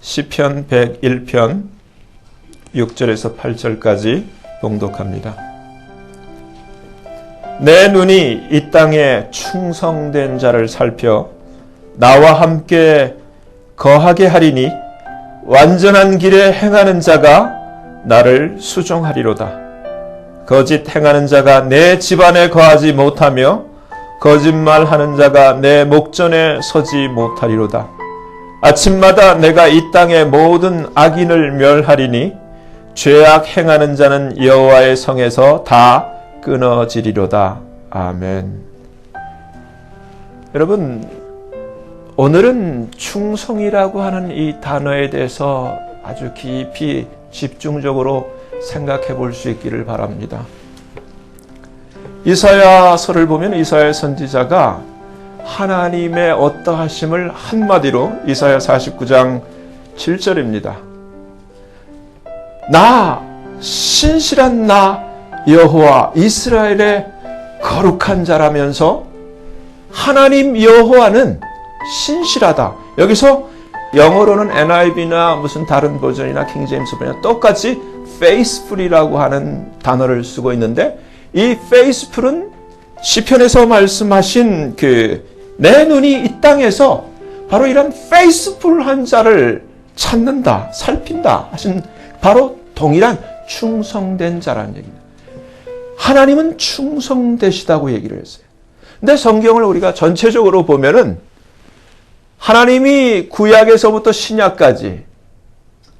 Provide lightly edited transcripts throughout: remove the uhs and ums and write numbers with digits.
시편 101편 6절에서 8절까지 봉독합니다. 내 눈이 이 땅에 충성된 자를 살펴 나와 함께 거하게 하리니 완전한 길에 행하는 자가 나를 수종하리로다. 거짓 행하는 자가 내 집안에 거하지 못하며 거짓말하는 자가 내 목전에 서지 못하리로다. 아침마다 내가 이 땅의 모든 악인을 멸하리니 죄악 행하는 자는 여호와의 성에서 다 끊어지리로다. 아멘. 여러분, 오늘은 충성이라고 하는 이 단어에 대해서 아주 깊이 집중적으로 생각해 볼 수 있기를 바랍니다. 이사야서를 보면 이사야 선지자가 하나님의 어떠하심을 한마디로 이사야 49장 7절입니다. 나 신실한 나 여호와 이스라엘의 거룩한 자라면서 하나님 여호와는 신실하다. 여기서 영어로는 NIV나 무슨 다른 버전이나 킹제임스 버전이나 똑같이 faithful이라고 하는 단어를 쓰고 있는데, 이 faithful은 시편에서 말씀하신 내 눈이 이 땅에서 바로 이런 faithful한 자를 찾는다, 살핀다 하신 바로 동일한 충성된 자라는 얘기입니다. 하나님은 충성되시다고 얘기를 했어요. 근데 성경을 우리가 전체적으로 보면은 하나님이 구약에서부터 신약까지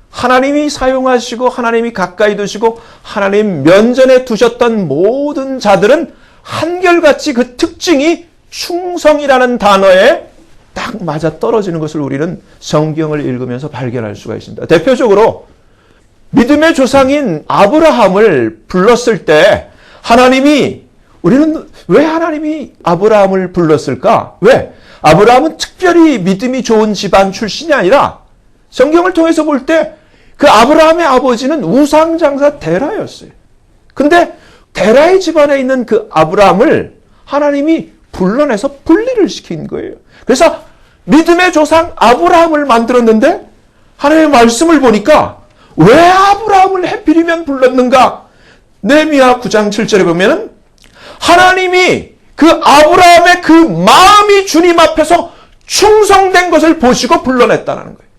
하나님이 사용하시고 하나님이 가까이 두시고 하나님 면전에 두셨던 모든 자들은 한결같이 그 특징이 충성이라는 단어에 딱 맞아 떨어지는 것을 우리는 성경을 읽으면서 발견할 수가 있습니다. 대표적으로 믿음의 조상인 아브라함을 불렀을 때 우리는 왜 하나님이 아브라함을 불렀을까? 왜? 아브라함은 특별히 믿음이 좋은 집안 출신이 아니라 성경을 통해서 볼 때 그 아브라함의 아버지는 우상장사 데라였어요. 근데 데라의 집안에 있는 그 아브라함을 하나님이 불러내서 분리를 시킨 거예요. 그래서 믿음의 조상 아브라함을 만들었는데 하나님의 말씀을 보니까 왜 아브라함을 하필이면 불렀는가? 느헤미야 9장 7절에 보면 하나님이 그 아브라함의 그 마음이 주님 앞에서 충성된 것을 보시고 불러냈다는 거예요.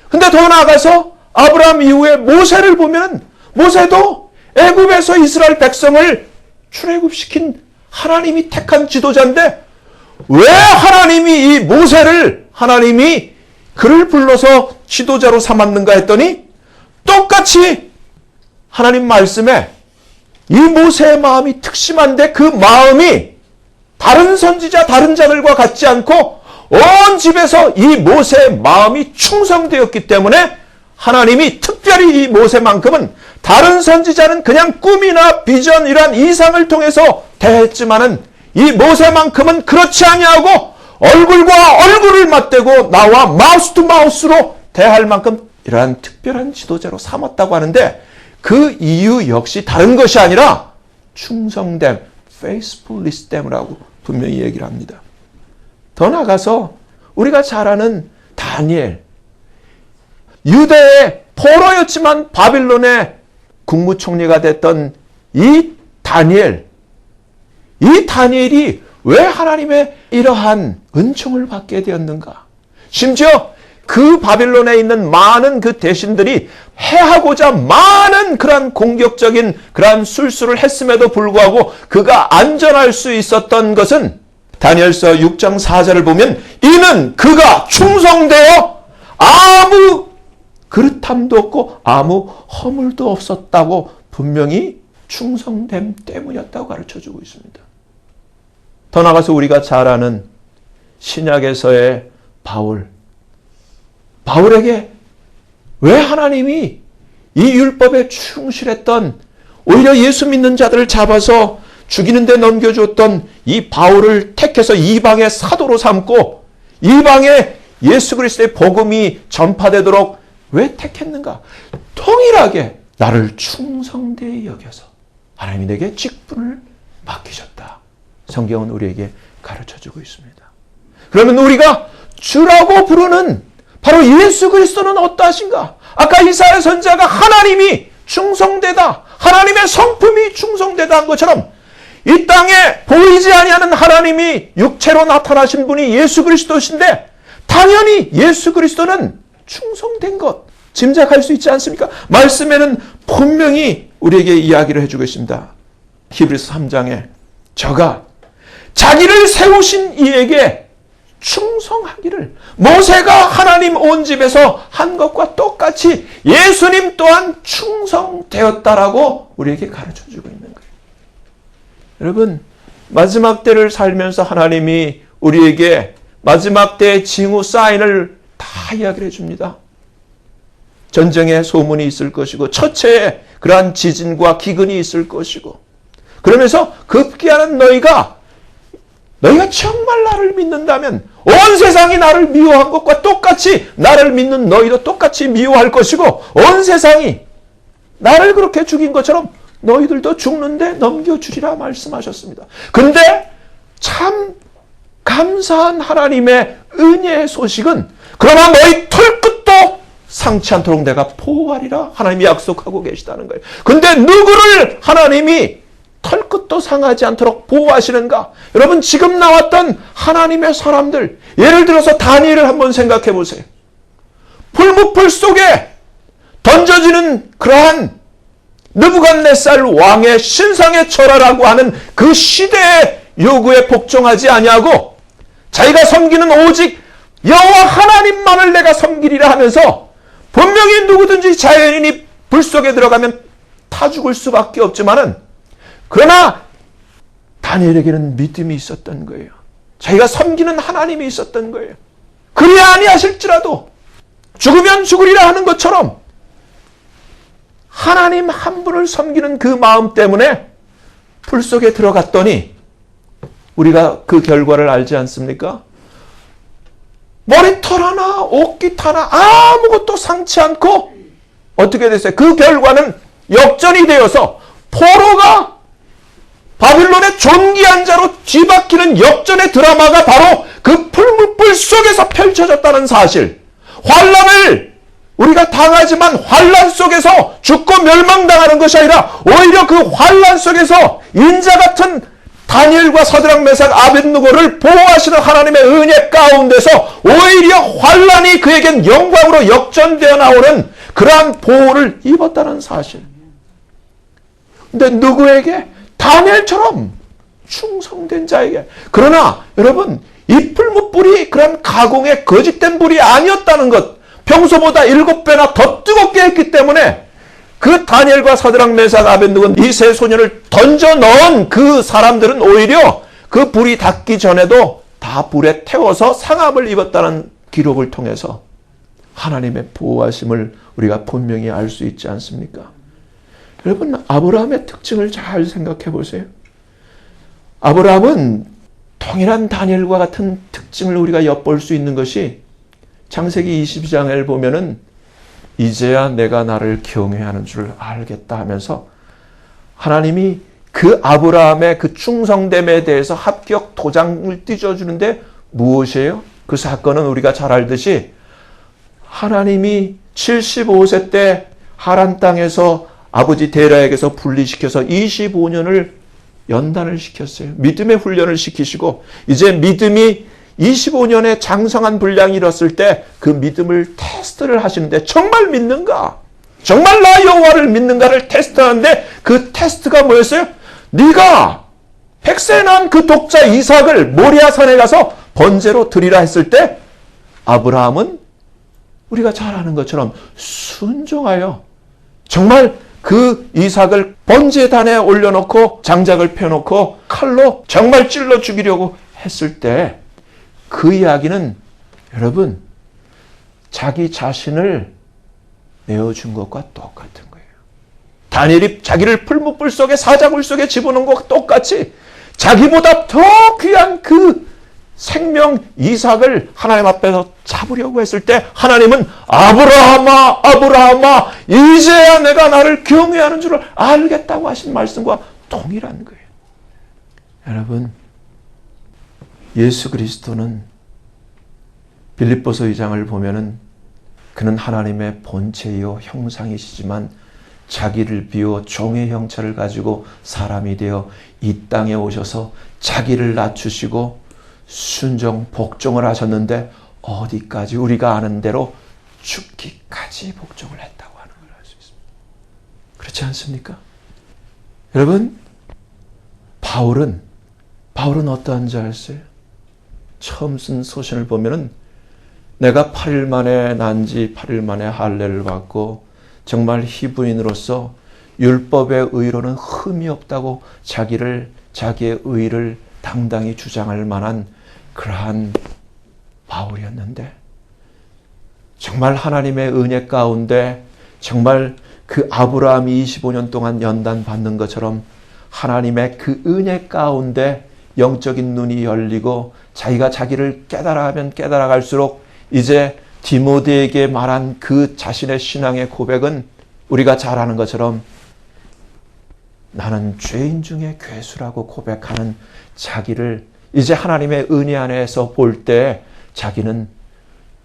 근데 더 나아가서 아브라함 이후에 모세를 보면 모세도 애굽에서 이스라엘 백성을 출애굽시킨 하나님이 택한 지도자인데 왜 하나님이 이 모세를 하나님이 그를 불러서 지도자로 삼았는가 했더니 똑같이 하나님 말씀에 이 모세의 마음이 특심한데 그 마음이 다른 선지자 다른 자들과 같지 않고 온 집에서 이 모세의 마음이 충성되었기 때문에 하나님이 특별히 이 모세만큼은 다른 선지자는 그냥 꿈이나 비전 이러한 이상을 통해서 대했지만은 이 모세만큼은 그렇지 아니하고 얼굴과 얼굴을 맞대고 나와 마우스 투 마우스로 대할 만큼 이러한 특별한 지도자로 삼았다고 하는데 그 이유 역시 다른 것이 아니라 충성됨, faithfulness 때문이라고 분명히 얘기를 합니다. 더 나아가서 우리가 잘 아는 다니엘, 유대의 포로였지만 바빌론의 국무총리가 됐던 이 다니엘이 왜 하나님의 이러한 은총을 받게 되었는가? 심지어 그 바빌론에 있는 많은 그 대신들이 해하고자 많은 그러한 공격적인 그러한 술수를 했음에도 불구하고 그가 안전할 수 있었던 것은 다니엘서 6장 4절을 보면 이는 그가 충성되어 아무 그릇함도 없고 아무 허물도 없었다고 분명히 충성됨 때문이었다고 가르쳐주고 있습니다. 더 나아가서 우리가 잘 아는 신약에서의 바울에게 왜 하나님이 이 율법에 충실했던 오히려 예수 믿는 자들을 잡아서 죽이는 데 넘겨줬던 이 바울을 택해서 이방의 사도로 삼고 이방에 예수 그리스도의 복음이 전파되도록 왜 택했는가? 동일하게 나를 충성되이 여겨서 하나님이 내게 직분을 맡기셨다. 성경은 우리에게 가르쳐주고 있습니다. 그러면 우리가 주라고 부르는 바로 예수 그리스도는 어떠하신가? 아까 이사야 선지자가 하나님이 충성되다, 하나님의 성품이 충성되다 한 것처럼 이 땅에 보이지 아니하는 하나님이 육체로 나타나신 분이 예수 그리스도신데 당연히 예수 그리스도는 충성된 것 짐작할 수 있지 않습니까? 말씀에는 분명히 우리에게 이야기를 해주고 있습니다. 히브리서 3장에 저가 자기를 세우신 이에게 충성하기를, 모세가 하나님 온 집에서 한 것과 똑같이 예수님 또한 충성되었다라고 우리에게 가르쳐주고 있는 거예요. 여러분, 마지막 때를 살면서 하나님이 우리에게 마지막 때의 징후 사인을 다 이야기를 해줍니다. 전쟁의 소문이 있을 것이고 처체에 그러한 지진과 기근이 있을 것이고, 그러면서 급기야는 너희가 정말 나를 믿는다면 온 세상이 나를 미워한 것과 똑같이 나를 믿는 너희도 똑같이 미워할 것이고, 온 세상이 나를 그렇게 죽인 것처럼 너희들도 죽는데 넘겨주리라 말씀하셨습니다. 근데 참 감사한 하나님의 은혜의 소식은, 그러나 너희 털끝도 상치 않도록 내가 보호하리라 하나님이 약속하고 계시다는 거예요. 근데 누구를 하나님이 털끝도 상하지 않도록 보호하시는가? 여러분, 지금 나왔던 하나님의 사람들, 예를 들어서 다니엘을 한번 생각해 보세요. 풀무풀 속에 던져지는 그러한 느부갓네살 왕의 신상에 절하라고 하는 그 시대의 요구에 복종하지 아니하고 자기가 섬기는 오직 여호와 하나님만을 내가 섬기리라 하면서, 분명히 누구든지 자연인이 불 속에 들어가면 타 죽을 수밖에 없지만은, 그러나 다니엘에게는 믿음이 있었던 거예요. 자기가 섬기는 하나님이 있었던 거예요. 그리 아니하실지라도 죽으면 죽으리라 하는 것처럼 하나님 한 분을 섬기는 그 마음 때문에 불 속에 들어갔더니 우리가 그 결과를 알지 않습니까? 머리털 하나, 옷깃 하나 아무것도 상치 않고 어떻게 됐어요? 그 결과는 역전이 되어서 포로가 바빌론의 존귀한 자로 뒤바뀌는 역전의 드라마가 바로 그 풀무불 속에서 펼쳐졌다는 사실. 환란을 우리가 당하지만 환란 속에서 죽고 멸망당하는 것이 아니라 오히려 그 환란 속에서 인자 같은 다니엘과 사드락 메삭 아벳느고를 보호하시는 하나님의 은혜 가운데서 오히려 환란이 그에겐 영광으로 역전되어 나오는 그러한 보호를 입었다는 사실. 근데 누구에게? 다니엘처럼 충성된 자에게. 그러나 여러분, 이 풀무불이 그런 가공의 거짓된 불이 아니었다는 것, 평소보다 7배나 더 뜨겁게 했기 때문에 그 다니엘과 사드락 메삭 아벳느고 이 세 소년을 던져 넣은 그 사람들은 오히려 그 불이 닿기 전에도 다 불에 태워서 상함을 입었다는 기록을 통해서 하나님의 보호하심을 우리가 분명히 알 수 있지 않습니까? 여러분, 아브라함의 특징을 잘 생각해 보세요. 아브라함은 동일한 다니엘과 같은 특징을 우리가 엿볼 수 있는 것이 창세기 22장을 보면은 이제야 내가 나를 경외하는 줄 알겠다 하면서 하나님이 그 아브라함의 그 충성됨에 대해서 합격 도장을 띄워주는데 무엇이에요? 그 사건은 우리가 잘 알듯이 하나님이 75세 때 하란 땅에서 아버지 데라에게서 분리시켜서 25년을 연단을 시켰어요. 믿음의 훈련을 시키시고 이제 믿음이 25년의 장성한 분량이 이뤘을 때 그 믿음을 테스트를 하시는데 정말 믿는가? 정말 나 여호와를 믿는가를 테스트하는데 그 테스트가 뭐였어요? 네가 100세 난 그 독자 이삭을 모리아산에 가서 번제로 드리라 했을 때 아브라함은 우리가 잘 아는 것처럼 순종하여 정말 그 이삭을 번제단에 올려놓고 장작을 펴놓고 칼로 정말 찔러 죽이려고 했을 때 그 이야기는 여러분 자기 자신을 내어준 것과 똑같은 거예요. 다니엘이 자기를 풀무불 속에 사자굴 속에 집어넣은 것과 똑같이 자기보다 더 귀한 그 생명 이삭을 하나님 앞에서 잡으려고 했을 때 하나님은 아브라함아 아브라함아 이제야 내가 나를 경외하는 줄을 알겠다고 하신 말씀과 동일한 거예요. 여러분, 예수 그리스도는 빌립보서 2장을 보면은 그는 하나님의 본체이요 형상이시지만 자기를 비워 종의 형체를 가지고 사람이 되어 이 땅에 오셔서 자기를 낮추시고 순종 복종을 하셨는데 어디까지 우리가 아는 대로 죽기까지 복종을 했다고 하는 걸 알 수 있습니다. 그렇지 않습니까? 여러분, 바울은 어떠한 자였어요? 처음 쓴 소신을 보면은 내가 8일 만에 난지 8일 만에 할례를 받고 정말 히브리인으로서 율법의 의로는 흠이 없다고 자기의 의를 당당히 주장할 만한 그러한 바울이었는데 정말 하나님의 은혜 가운데 정말 그 아브라함이 25년 동안 연단 받는 것처럼 하나님의 그 은혜 가운데 영적인 눈이 열리고 자기가 자기를 깨달아가면 깨달아갈수록 이제 디모데에게 말한 그 자신의 신앙의 고백은 우리가 잘 아는 것처럼 나는 죄인 중에 괴수라고 고백하는 자기를 이제 하나님의 은혜 안에서 볼 때 자기는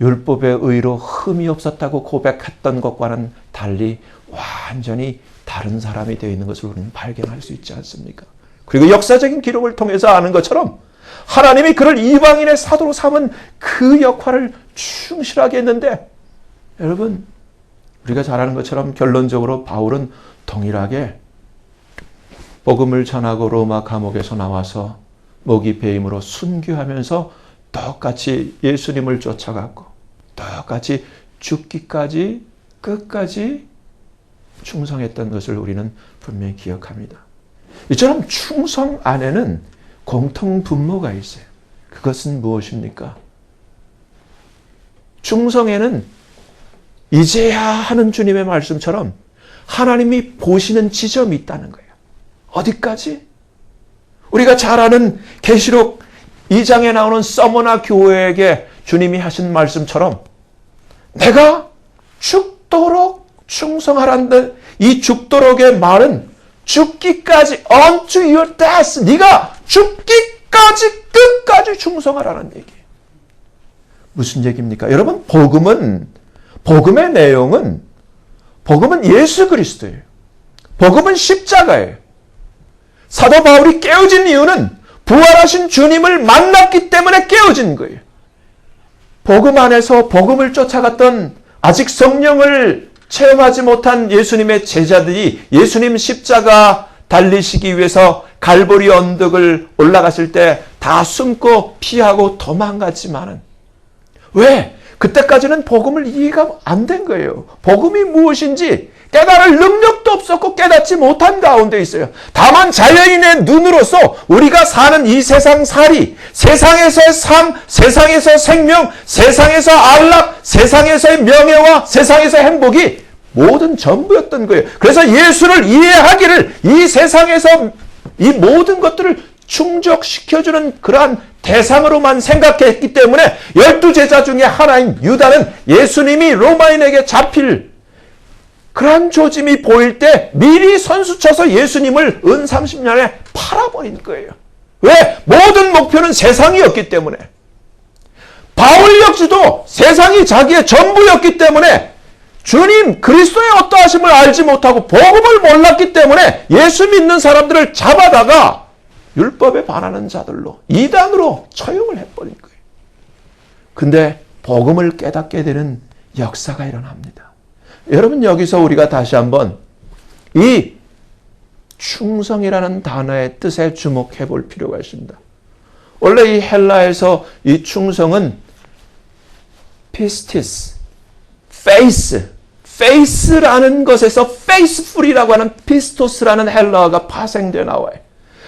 율법의 의로 흠이 없었다고 고백했던 것과는 달리 완전히 다른 사람이 되어 있는 것을 우리는 발견할 수 있지 않습니까? 그리고 역사적인 기록을 통해서 아는 것처럼 하나님이 그를 이방인의 사도로 삼은 그 역할을 충실하게 했는데 여러분, 우리가 잘 아는 것처럼 결론적으로 바울은 동일하게 복음을 전하고 로마 감옥에서 나와서 목이 베임으로 순교하면서 똑같이 예수님을 쫓아갔고 똑같이 죽기까지 끝까지 충성했던 것을 우리는 분명히 기억합니다. 이처럼 충성 안에는 공통 분모가 있어요. 그것은 무엇입니까? 충성에는 이제야 하는 주님의 말씀처럼 하나님이 보시는 지점이 있다는 거예요. 어디까지? 우리가 잘 아는 계시록 2장에 나오는 서머나 교회에게 주님이 하신 말씀처럼 내가 죽도록 충성하란다. 이 죽도록의 말은 죽기까지 unto your death. 네가 죽기까지 끝까지 충성하라는 얘기예요. 무슨 얘기입니까? 여러분, 복음의 내용은 예수 그리스도예요. 복음은 십자가예요. 사도 바울이 깨어진 이유는 부활하신 주님을 만났기 때문에 깨어진 거예요. 복음 안에서 복음을 쫓아갔던 아직 성령을 체험하지 못한 예수님의 제자들이 예수님 십자가 달리시기 위해서 갈보리 언덕을 올라갔을 때 다 숨고 피하고 도망갔지만은 왜? 그때까지는 복음을 이해가 안 된 거예요. 복음이 무엇인지 깨달을 능력도 없었고 깨닫지 못한 가운데 있어요. 다만 자연인의 눈으로서 우리가 사는 이 세상살이, 세상에서의 삶, 세상에서의 생명, 세상에서 안락, 세상에서의 명예와 세상에서의 행복이 모든 전부였던 거예요. 그래서 예수를 이해하기를 이 세상에서 이 모든 것들을 충족시켜주는 그러한 대상으로만 생각했기 때문에 12제자 중에 하나인 유다는 예수님이 로마인에게 잡힐 그러한 조짐이 보일 때 미리 선수쳐서 예수님을 은 30년에 팔아버린 거예요. 왜? 모든 목표는 세상이었기 때문에. 바울 역시도 세상이 자기의 전부였기 때문에 주님 그리스도의 어떠하심을 알지 못하고 복음을 몰랐기 때문에 예수 믿는 사람들을 잡아다가 율법에 반하는 자들로 이단으로 처형을 해버린 거예요. 근데 복음을 깨닫게 되는 역사가 일어납니다. 여러분, 여기서 우리가 다시 한번 이 충성이라는 단어의 뜻에 주목해 볼 필요가 있습니다. 원래 이 헬라에서 이 충성은 피스티스, 페이스라는 것에서 페이스풀이라고 하는 피스토스라는 헬라어가 파생되어 나와요.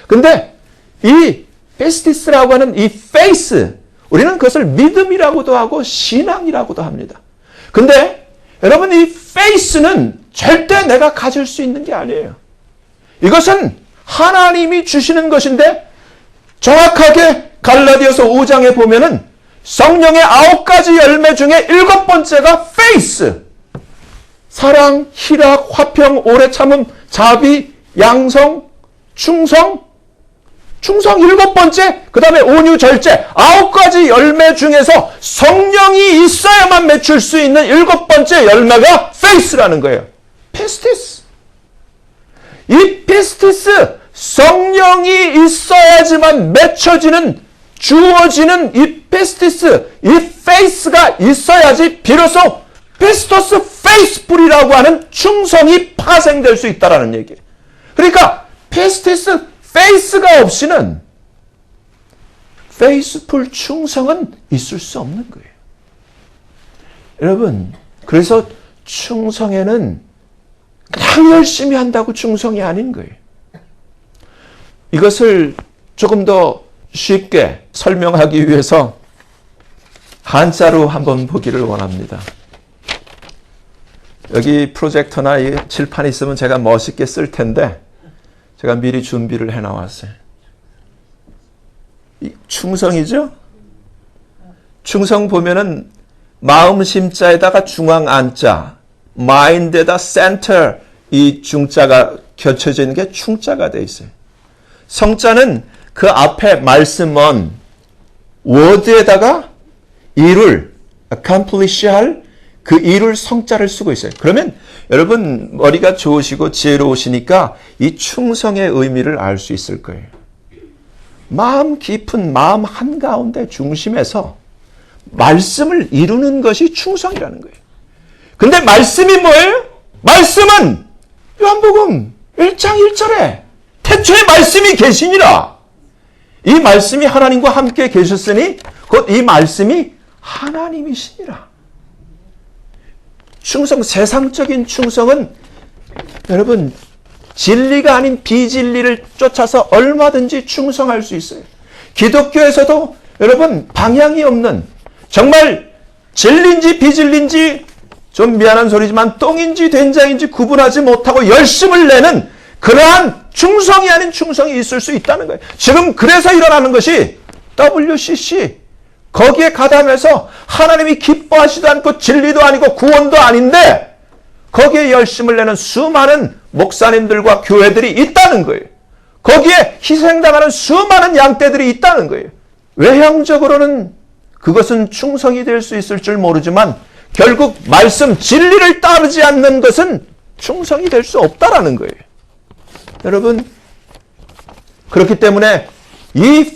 근데 이 피스티스라고 하는 이 페이스, 우리는 그것을 믿음이라고도 하고 신앙이라고도 합니다. 근데 여러분, 이 페이스는 절대 내가 가질 수 있는 게 아니에요. 이것은 하나님이 주시는 것인데 정확하게 갈라디아서 5장에 보면은 성령의 9가지 열매 중에 7번째가 페이스. 사랑, 희락, 화평, 오래 참음, 자비, 양성, 충성. 충성 7번째, 그 다음에 온유, 절제, 9가지 열매 중에서 성령이 있어야만 맺힐 수 있는 7번째 열매가 faith라는 거예요. 피스티스. 이 피스티스, 성령이 있어야지만 맺혀지는, 주어지는 이 피스티스, 이 faith가 있어야지 비로소 피스토스 페이스풀이라고 하는 충성이 파생될 수 있다는 얘기예요. 그러니까 피스티스 페이스가 없이는 페이스풀 충성은 있을 수 없는 거예요. 여러분, 그래서 충성에는 그냥 열심히 한다고 충성이 아닌 거예요. 이것을 조금 더 쉽게 설명하기 위해서 한자로 한번 보기를 원합니다. 여기 프로젝터나 이 칠판이 있으면 제가 멋있게 쓸 텐데 제가 미리 준비를 해놔왔어요. 충성이죠? 충성 보면은 마음 심자에다가 중앙 안자, 마인드에다 센터 이 중자가 겹쳐져 있는 게 충자가 돼 있어요. 성자는 그 앞에 말씀은 워드에다가 이룰, accomplish 할 그 이룰 성자를 쓰고 있어요. 그러면 여러분 머리가 좋으시고 지혜로우시니까 이 충성의 의미를 알 수 있을 거예요. 마음 깊은 마음 한가운데 중심에서 말씀을 이루는 것이 충성이라는 거예요. 근데 말씀이 뭐예요? 말씀은 요한복음 1장 1절에 태초에 말씀이 계시니라. 이 말씀이 하나님과 함께 계셨으니 곧 이 말씀이 하나님이시니라. 충성, 세상적인 충성은 여러분 진리가 아닌 비진리를 쫓아서 얼마든지 충성할 수 있어요. 기독교에서도 여러분 방향이 없는 정말 진리인지 비진리인지 좀 미안한 소리지만 똥인지 된장인지 구분하지 못하고 열심을 내는 그러한 충성이 아닌 충성이 있을 수 있다는 거예요. 지금 그래서 일어나는 것이 WCC 거기에 가담해서 하나님이 기뻐하지도 않고 진리도 아니고 구원도 아닌데 거기에 열심을 내는 수많은 목사님들과 교회들이 있다는 거예요. 거기에 희생당하는 수많은 양떼들이 있다는 거예요. 외형적으로는 그것은 충성이 될 수 있을 줄 모르지만 결국 말씀 진리를 따르지 않는 것은 충성이 될 수 없다라는 거예요. 여러분, 그렇기 때문에 이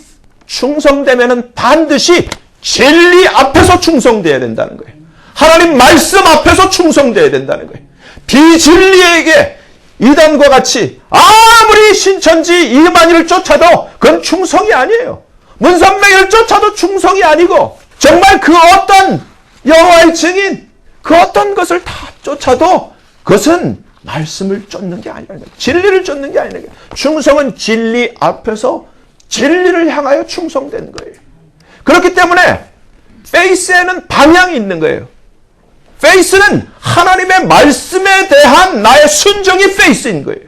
충성되면은 반드시 진리 앞에서 충성돼야 된다는 거예요. 하나님 말씀 앞에서 충성돼야 된다는 거예요. 비진리에게 이단과 같이 아무리 신천지 이만희를 쫓아도 그건 충성이 아니에요. 문선명을 쫓아도 충성이 아니고 정말 그 어떤 여호와의 증인 그 어떤 것을 다 쫓아도 그것은 말씀을 쫓는 게 아니라는 거예요. 진리를 쫓는 게 아니라는 거예요. 충성은 진리 앞에서 진리를 향하여 충성되는 거예요. 그렇기 때문에 페이스에는 방향이 있는 거예요. 페이스는 하나님의 말씀에 대한 나의 순종이 페이스인 거예요.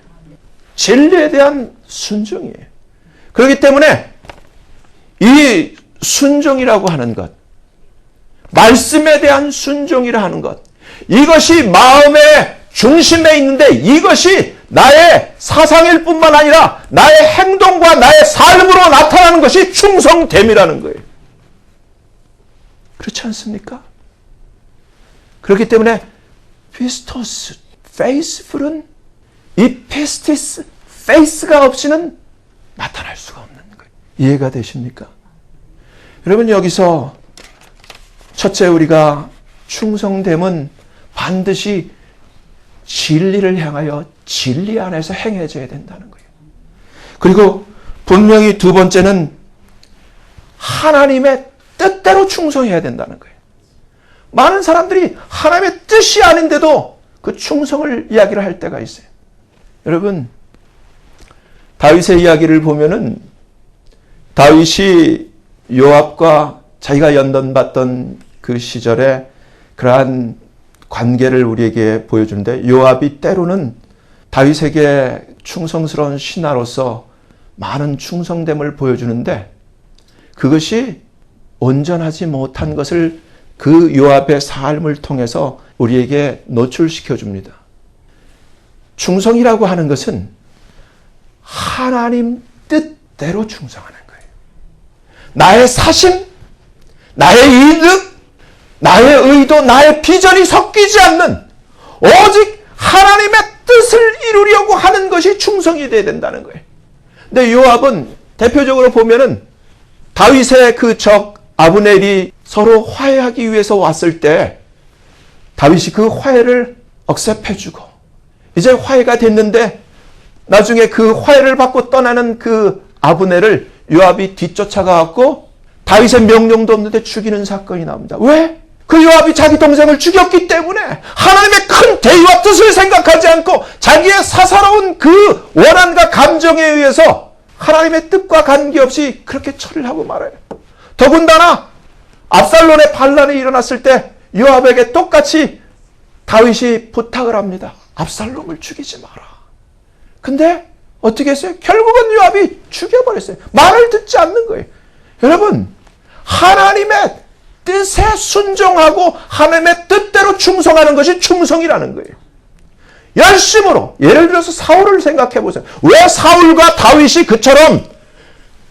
진리에 대한 순종이에요. 그렇기 때문에 이 순종이라고 하는 것, 말씀에 대한 순종이라 하는 것, 이것이 마음의 중심에 있는데 이것이 나의 사상일 뿐만 아니라 나의 행동과 나의 삶으로 나타나는 것이 충성됨이라는 거예요. 그렇지 않습니까? 그렇기 때문에 피스토스, 페이스풀은 이 피스티스, 페이스가 없이는 나타날 수가 없는 거예요. 이해가 되십니까? 여러분 여기서 첫째 우리가 충성됨은 반드시 진리를 향하여 진리 안에서 행해져야 된다는 거예요. 그리고 분명히 두 번째는 하나님의 뜻대로 충성해야 된다는 거예요. 많은 사람들이 하나님의 뜻이 아닌데도 그 충성을 이야기를 할 때가 있어요. 여러분, 다윗의 이야기를 보면은 다윗이 요압과 자기가 연단받던 그 시절에 그러한 관계를 우리에게 보여주는데 요압이 때로는 다윗에게 충성스러운 신하로서 많은 충성됨을 보여주는데 그것이 온전하지 못한 것을 그 요압의 삶을 통해서 우리에게 노출시켜 줍니다. 충성이라고 하는 것은 하나님 뜻대로 뜻대로 충성하는 거예요. 나의 사심, 나의 이득, 나의 의도, 나의 비전이 섞이지 않는 오직 하나님의 뜻을 이루려고 하는 것이 충성이 되어야 된다는 거예요. 근데 요압은 대표적으로 보면은 다윗의 그 적 아브넬이 서로 화해하기 위해서 왔을 때 다윗이 그 화해를 억셉해주고 이제 화해가 됐는데 나중에 그 화해를 받고 떠나는 그 아브넬을 요압이 뒤쫓아가갖고 다윗의 명령도 없는데 죽이는 사건이 나옵니다. 왜? 그 요압이 자기 동생을 죽였기 때문에 하나님의 큰 대의와 뜻을 생각하지 않고 자기의 사사로운 그 원한과 감정에 의해서 하나님의 뜻과 관계없이 그렇게 처리를 하고 말아요. 더군다나 압살롬의 반란이 일어났을 때 요압에게 똑같이 다윗이 부탁을 합니다. 압살롬을 죽이지 마라. 근데 어떻게 했어요? 결국은 요압이 죽여버렸어요. 말을 듣지 않는 거예요. 여러분, 하나님의 뜻에 순종하고 하나님의 뜻대로 충성하는 것이 충성이라는 거예요. 열심으로, 예를 들어서 사울을 생각해 보세요. 왜 사울과 다윗이 그처럼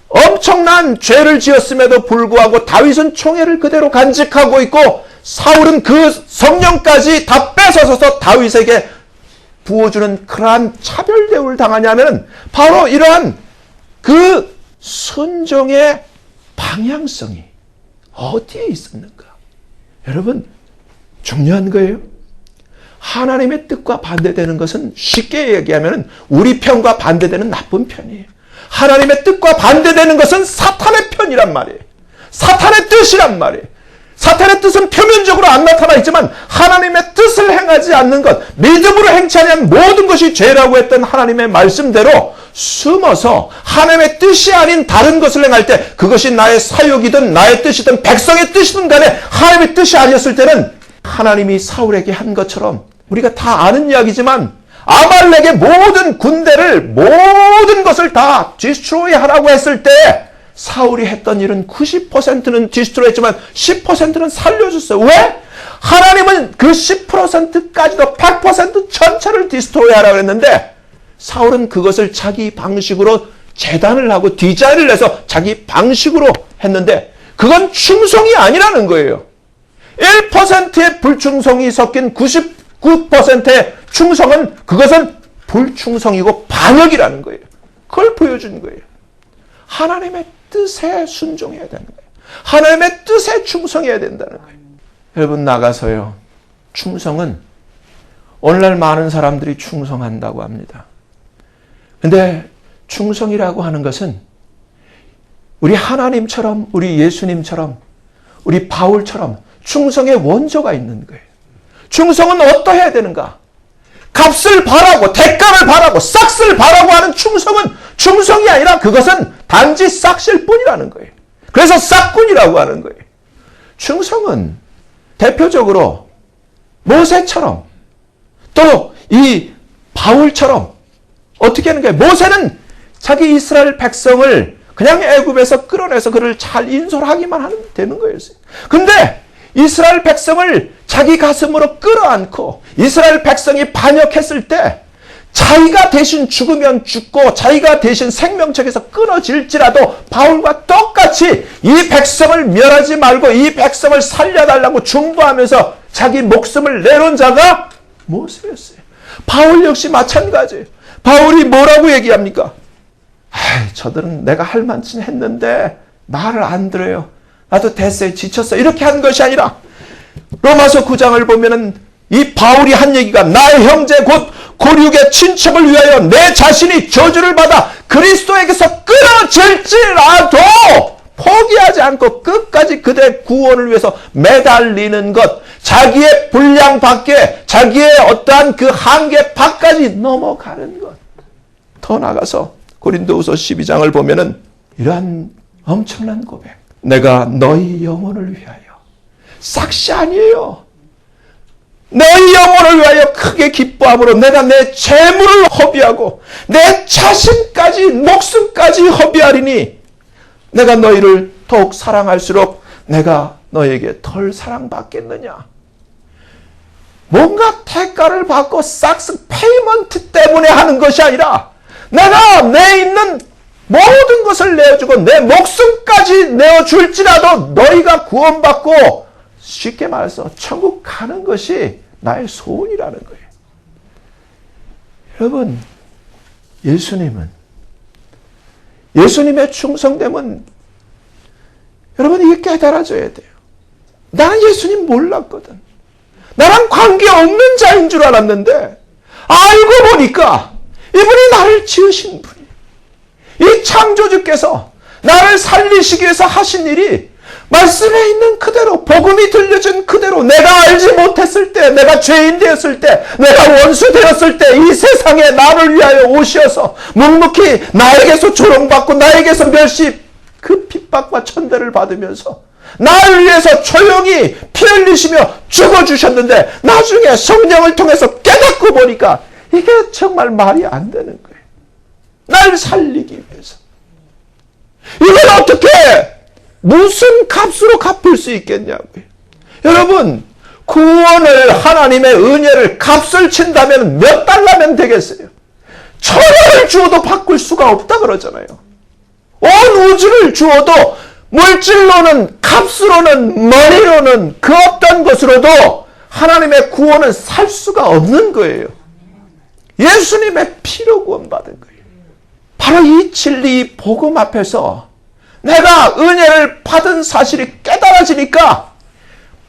엄청난 죄를 지었음에도 불구하고 다윗은 총애를 그대로 간직하고 있고 사울은 그 성령까지 다 뺏어서서 다윗에게 부어주는 그러한 차별 대우를 당하냐면 바로 이러한 그 순종의 방향성이 어디에 있었는가? 여러분, 중요한 거예요. 하나님의 뜻과 반대되는 것은 쉽게 얘기하면 우리 편과 반대되는 나쁜 편이에요. 하나님의 뜻과 반대되는 것은 사탄의 편이란 말이에요. 사탄의 뜻이란 말이에요. 사탄의 뜻은 표면적으로 안 나타나 있지만 하나님의 뜻을 행하지 않는 것, 믿음으로 행치 않은 모든 것이 죄라고 했던 하나님의 말씀대로 숨어서 하나님의 뜻이 아닌 다른 것을 행할 때 그것이 나의 사역이든 나의 뜻이든 백성의 뜻이든 간에 하나님의 뜻이 아니었을 때는 하나님이 사울에게 한 것처럼 우리가 다 아는 이야기지만 아말렉의 모든 군대를 모든 것을 다 디스트로이 하라고 했을 때 사울이 했던 일은 90%는 디스트로이 했지만 10%는 살려줬어요. 왜? 하나님은 그 10%까지도 100% 전체를 디스트로이 하라고 했는데 사울은 그것을 자기 방식으로 재단을 하고 디자인을 해서 자기 방식으로 했는데 그건 충성이 아니라는 거예요. 1%의 불충성이 섞인 99%의 충성은 그것은 불충성이고 반역이라는 거예요. 그걸 보여준 거예요. 하나님의 뜻에 순종해야 되는 거예요. 하나님의 뜻에 충성해야 된다는 거예요. 여러분, 나가서요, 충성은 오늘날 많은 사람들이 충성한다고 합니다. 근데 충성이라고 하는 것은 우리 하나님처럼, 우리 예수님처럼, 우리 바울처럼 충성의 원조가 있는 거예요. 충성은 어떠해야 되는가? 값을 바라고 대가를 바라고 싹쓸 바라고 하는 충성은 충성이 아니라 그것은 단지 싹쓸 뿐이라는 거예요. 그래서 싹군이라고 하는 거예요. 충성은 대표적으로 모세처럼 또 이 바울처럼 어떻게 하는 거예요? 모세는 자기 이스라엘 백성을 그냥 애굽에서 끌어내서 그를 잘 인솔하기만 하면 되는 거예요. 근데 이스라엘 백성을 자기 가슴으로 끌어안고 이스라엘 백성이 반역했을 때 자기가 대신 죽으면 죽고 자기가 대신 생명책에서 끊어질지라도 바울과 똑같이 이 백성을 멸하지 말고 이 백성을 살려달라고 중보하면서 자기 목숨을 내놓은 자가 모세였어요. 바울 역시 마찬가지예요. 바울이 뭐라고 얘기합니까? 저들은 내가 할 만치 했는데 말을 안 들어요. 나도 됐어요. 지쳤어요. 이렇게 한 것이 아니라 로마서 9장을 보면은 이 바울이 한 얘기가 나의 형제 곧 고륙의 친척을 위하여 내 자신이 저주를 받아 그리스도에게서 끊어질지라도 포기하지 않고 끝까지 그들의 구원을 위해서 매달리는 것, 자기의 분량 밖에 자기의 어떠한 그 한계 밖까지 넘어가는 것. 더 나가서 고린도후서 12장을 보면은 이러한 엄청난 고백. 내가 너희 영혼을 위하여 싹시 아니에요. 너희 영혼을 위하여 크게 기뻐함으로 내가 내 재물을 허비하고 내 자신까지 목숨까지 허비하리니 내가 너희를 더욱 사랑할수록 내가 너에게 덜 사랑받겠느냐. 뭔가 대가를 받고 싹스 페이먼트 때문에 하는 것이 아니라 내가 내 있는 모든 것을 내어주고 내 목숨까지 내어줄지라도 너희가 구원받고 쉽게 말해서 천국 가는 것이 나의 소원이라는 거예요. 여러분, 예수님의 충성됨은 여러분 이게 깨달아져야 돼요. 나는 예수님 몰랐거든. 나랑 관계없는 자인 줄 알았는데 알고 보니까 이분이 나를 지으신 분이에요. 이 창조주께서 나를 살리시기 위해서 하신 일이 말씀에 있는 그대로, 복음이 들려진 그대로, 내가 알지 못했을 때, 내가 죄인 되었을 때, 내가 원수 되었을 때 이 세상에 나를 위하여 오셔서 묵묵히 나에게서 조롱받고 나에게서 멸시, 그 핍박과 천대를 받으면서 나를 위해서 조용히 피 흘리시며 죽어주셨는데 나중에 성령을 통해서 깨닫고 보니까 이게 정말 말이 안 되는 거예요. 날 살리기 위해서. 이걸 어떻게 무슨 값으로 갚을 수 있겠냐고요. 여러분, 구원을, 하나님의 은혜를 값을 친다면 몇 달러면 되겠어요? 1,000원을 주어도 바꿀 수가 없다 그러잖아요. 온 우주를 주어도 물질로는, 값으로는, 머니로는, 그 어떤 것으로도 하나님의 구원은 살 수가 없는 거예요. 예수님의 피로 구원받은 거예요. 바로 이 진리, 복음 앞에서 내가 은혜를 받은 사실이 깨달아지니까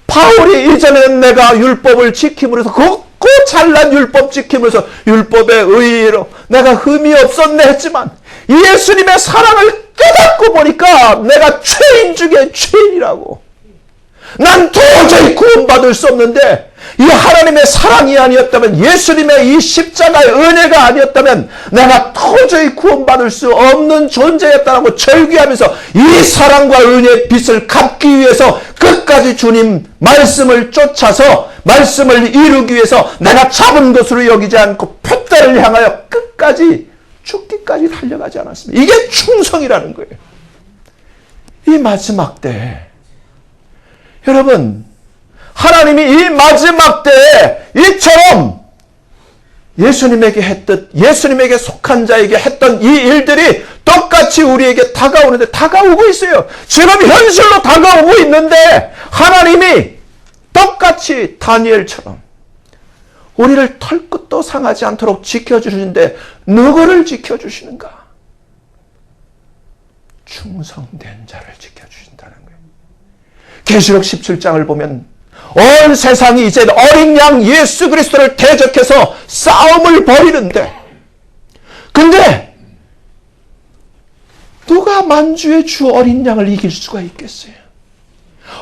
바울이 이전에는 내가 율법을 지킴으로써 그 잘난 율법 지킴으로써 율법의 의의로 내가 흠이 없었네 했지만 예수님의 사랑을 깨닫고 보니까 내가 죄인 중에 죄인이라고. 난 도저히 구원받을 수 없는데 이 하나님의 사랑이 아니었다면, 예수님의 이 십자가의 은혜가 아니었다면 내가 도저히 구원받을 수 없는 존재였다고 절규하면서 이 사랑과 은혜의 빛을 갚기 위해서 끝까지 주님 말씀을 쫓아서 말씀을 이루기 위해서 내가 잡은 것으로 여기지 않고 표대를 향하여 끝까지 죽기까지 달려가지 않았습니다. 이게 충성이라는 거예요. 이 마지막 때 여러분, 하나님이 이 마지막 때에 이처럼 예수님에게 했듯 예수님에게 속한 자에게 했던 이 일들이 똑같이 우리에게 다가오는데 다가오고 있어요. 지금 현실로 다가오고 있는데 하나님이 똑같이 다니엘처럼 우리를 털끝도 상하지 않도록 지켜주시는데 누구를 지켜주시는가? 충성된 자를 지켜주신다는 거예요. 계시록 17장을 보면 온 세상이 이제 어린 양 예수 그리스도를 대적해서 싸움을 벌이는데, 근데 누가 만주의 주 어린 양을 이길 수가 있겠어요?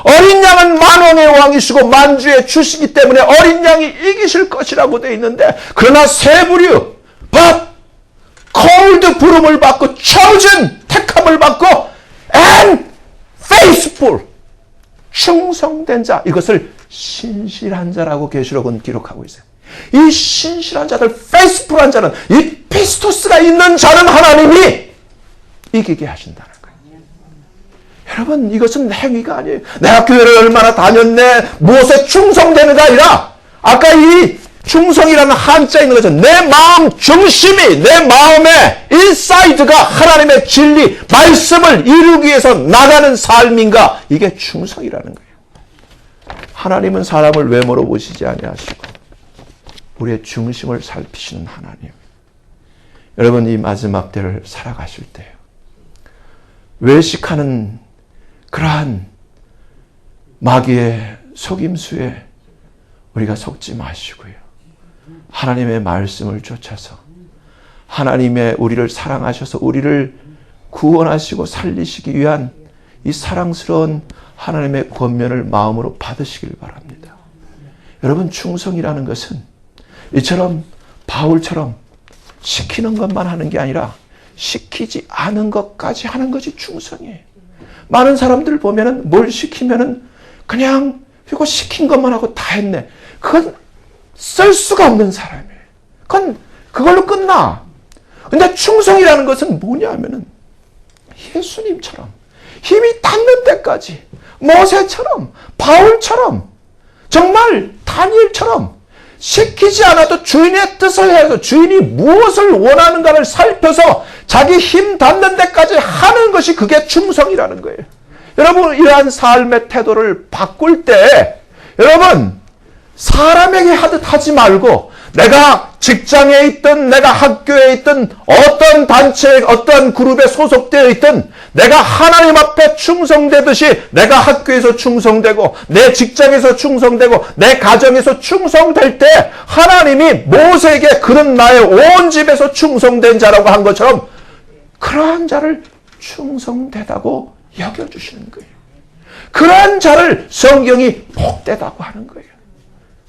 어린 양은 만왕의 왕이시고 만주의 주시기 때문에 어린 양이 이기실 것이라고 되어 있는데, 그러나 세 부류 but cold 부름을 받고 chosen 택함을 받고 and faithful 충성된 자, 이것을 신실한 자라고 계시록은 기록하고 있어요. 이 신실한 자들, 페이스풀한 자는, 이 피스토스가 있는 자는 하나님이 이기게 하신다는 거예요. 여러분, 이것은 행위가 아니에요. 내가 교회를 얼마나 다녔네, 무엇에 충성되는가 아니라, 아까 이 충성이라는 한자에 있는 거죠. 내 마음 중심이, 내 마음의 인사이드가 하나님의 진리, 말씀을 이루기 위해서 나가는 삶인가? 이게 충성이라는 거예요. 하나님은 사람을 외모로 보시지 아니하시고 우리의 중심을 살피시는 하나님. 여러분, 이 마지막 때를 살아가실 때요, 외식하는 그러한 마귀의 속임수에 우리가 속지 마시고요, 하나님의 말씀을 쫓아서 하나님의 우리를 사랑하셔서 우리를 구원하시고 살리시기 위한 이 사랑스러운 하나님의 권면을 마음으로 받으시길 바랍니다. 여러분, 충성이라는 것은 이처럼 바울처럼 시키는 것만 하는 게 아니라 시키지 않은 것까지 하는 것이 충성이에요. 많은 사람들 보면은 뭘 시키면은 그냥 이거 시킨 것만 하고 다 했네. 그건 쓸 수가 없는 사람이에요. 그건 그걸로 끝나. 근데 충성이라는 것은 뭐냐 하면은 예수님처럼 힘이 닿는 데까지, 모세처럼, 바울처럼, 정말 다니엘처럼 시키지 않아도 주인의 뜻을 해서 주인이 무엇을 원하는가를 살펴서 자기 힘 닿는 데까지 하는 것이 그게 충성이라는 거예요. 여러분, 이러한 삶의 태도를 바꿀 때 여러분, 사람에게 하듯 하지 말고 내가 직장에 있든 내가 학교에 있든 어떤 단체에 어떤 그룹에 소속되어 있든 내가 하나님 앞에 충성되듯이 내가 학교에서 충성되고 내 직장에서 충성되고 내 가정에서 충성될 때 하나님이 모세에게 그는 나의 온 집에서 충성된 자라고 한 것처럼 그러한 자를 충성되다고 여겨주시는 거예요. 그러한 자를 성경이 복되다고 하는 거예요.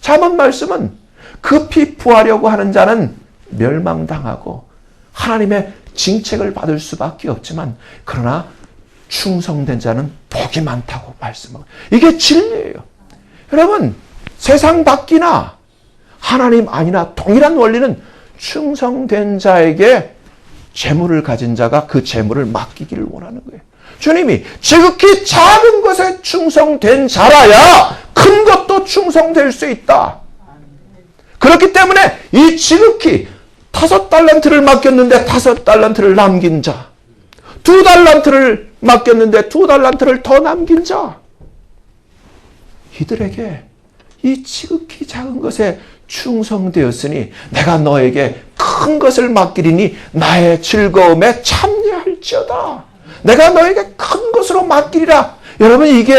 잠언 말씀은 급히 부하려고 하는 자는 멸망당하고 하나님의 징책을 받을 수밖에 없지만 그러나 충성된 자는 복이 많다고 말씀하고 이게 진리예요. 여러분, 세상 밖이나 하나님 아니나 동일한 원리는 충성된 자에게 재물을 가진 자가 그 재물을 맡기기를 원하는 거예요. 주님이 지극히 작은 것에 충성된 자라야 큰 것도 충성될 수 있다. 그렇기 때문에 이 지극히 5달란트를 맡겼는데 5달란트를 남긴 자, 2달란트를 맡겼는데 2달란트를 더 남긴 자, 이들에게 이 지극히 작은 것에 충성되었으니 내가 너에게 큰 것을 맡기리니 나의 즐거움에 참여할지어다. 내가 너에게 큰 것으로 맡기리라. 여러분, 이게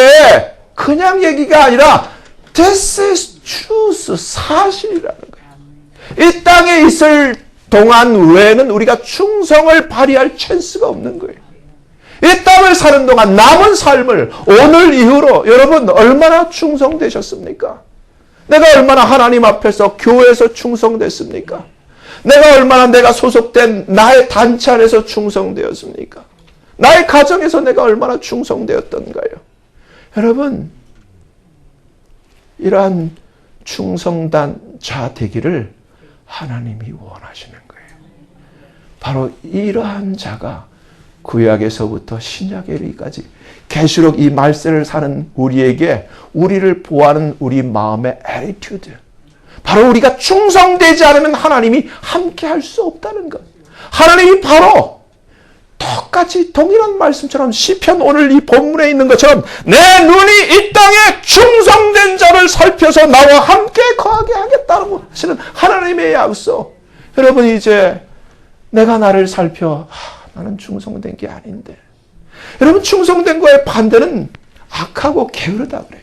그냥 얘기가 아니라 This is truth, 사실이라는 거예요. 이 땅에 있을 동안 외에는 우리가 충성을 발휘할 찬스가 없는 거예요. 이 땅을 사는 동안 남은 삶을 오늘 이후로 여러분 얼마나 충성되셨습니까? 내가 얼마나 하나님 앞에서 교회에서 충성됐습니까? 내가 얼마나 내가 소속된 나의 단체 안에서 충성되었습니까? 나의 가정에서 내가 얼마나 충성되었던가요? 여러분, 이러한 충성단 자 되기를 하나님이 원하시는 거예요. 바로 이러한 자가 구약에서부터 신약에 이르기까지 계시록 이 말세를 사는 우리에게 우리를 보호하는 우리 마음의 애티튜드, 바로 우리가 충성되지 않으면 하나님이 함께 할 수 없다는 것. 하나님이 바로 똑같이 동일한 말씀처럼 시편 오늘 이 본문에 있는 것처럼 내 눈이 이 땅에 충성된 자를 살펴서 나와 함께 거하게 하겠다고 하시는 하나님의 약속. 여러분, 이제 내가 나를 살펴 나는 충성된 게 아닌데. 여러분, 충성된 거의 반대는 악하고 게으르다 그래요.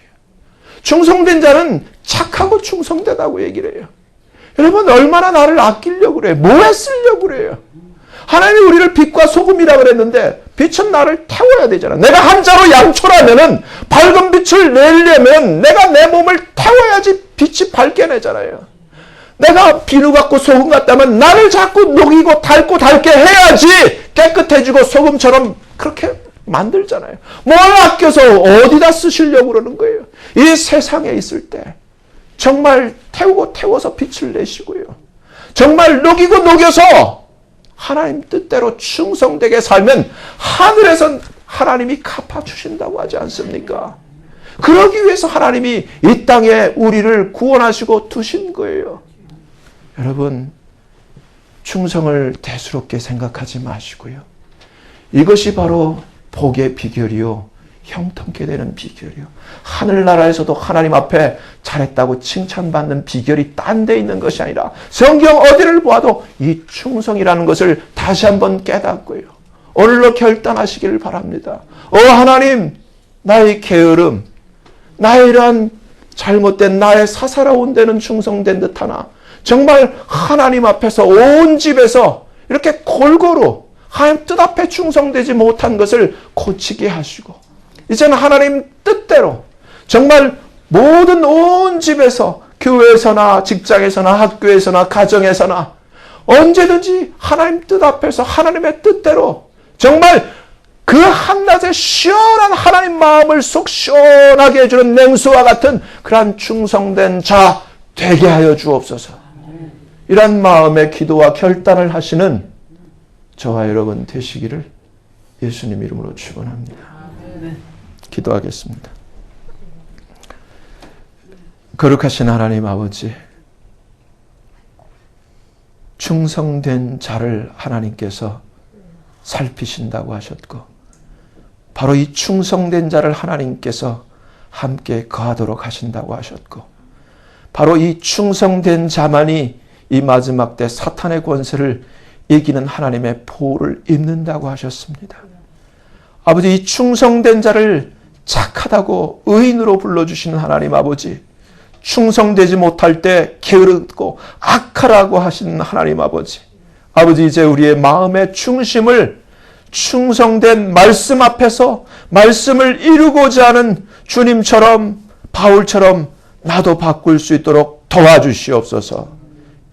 충성된 자는 착하고 충성되다고 얘기를 해요. 여러분, 얼마나 나를 아끼려고 그래요? 뭐에 쓰려고 그래요? 하나님이 우리를 빛과 소금이라 그랬는데 빛은 나를 태워야 되잖아. 내가 한자로 양초라면은 밝은 빛을 내려면 내가 내 몸을 태워야지 빛이 밝게 내잖아요. 내가 비누 같고 소금 같다면 나를 자꾸 녹이고 닳고 닳게 해야지 깨끗해지고 소금처럼 그렇게 만들잖아요. 뭘 아껴서 어디다 쓰시려고 그러는 거예요? 이 세상에 있을 때 정말 태워서 빛을 내시고요. 정말 녹이고 녹여서 하나님 뜻대로 충성되게 살면 하늘에선 하나님이 갚아주신다고 하지 않습니까? 그러기 위해서 하나님이 이 땅에 우리를 구원하시고 두신 거예요. 여러분, 충성을 대수롭게 생각하지 마시고요. 이것이 바로 복의 비결이요, 형통케 되는 비결이요. 하늘나라에서도 하나님 앞에 잘했다고 칭찬받는 비결이 딴 데 있는 것이 아니라 성경 어디를 보아도 이 충성이라는 것을 다시 한번 깨닫고요. 오늘로 결단하시기를 바랍니다. 하나님, 나의 게으름, 나의 이러한 잘못된 나의 사사로운 데는 충성된 듯하나 정말 하나님 앞에서 온 집에서 이렇게 골고루 하나님 뜻 앞에 충성되지 못한 것을 고치게 하시고 이제는 하나님 뜻대로 정말 모든 온 집에서 교회에서나 직장에서나 학교에서나 가정에서나 언제든지 하나님 뜻 앞에서 하나님의 뜻대로 정말 그 한낮에 시원한 하나님 마음을 속 시원하게 해주는 냉수와 같은 그러한 충성된 자 되게 하여 주옵소서. 이런 마음의 기도와 결단을 하시는 저와 여러분 되시기를 예수님 이름으로 축원합니다. 기도하겠습니다. 거룩하신 하나님 아버지, 충성된 자를 하나님께서 살피신다고 하셨고, 바로 이 충성된 자를 하나님께서 함께 거하도록 하신다고 하셨고, 바로 이 충성된 자만이 이 마지막 때 사탄의 권세를 이기는 하나님의 보호를 입는다고 하셨습니다. 아버지, 이 충성된 자를 착하다고 의인으로 불러주시는 하나님 아버지, 충성되지 못할 때 게으르고 악하라고 하시는 하나님 아버지, 아버지, 이제 우리의 마음의 중심을 충성된 말씀 앞에서 말씀을 이루고자 하는 주님처럼, 바울처럼 나도 바꿀 수 있도록 도와주시옵소서.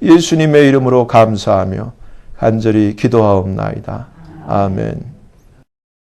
예수님의 이름으로 감사하며 간절히 기도하옵나이다. 아멘.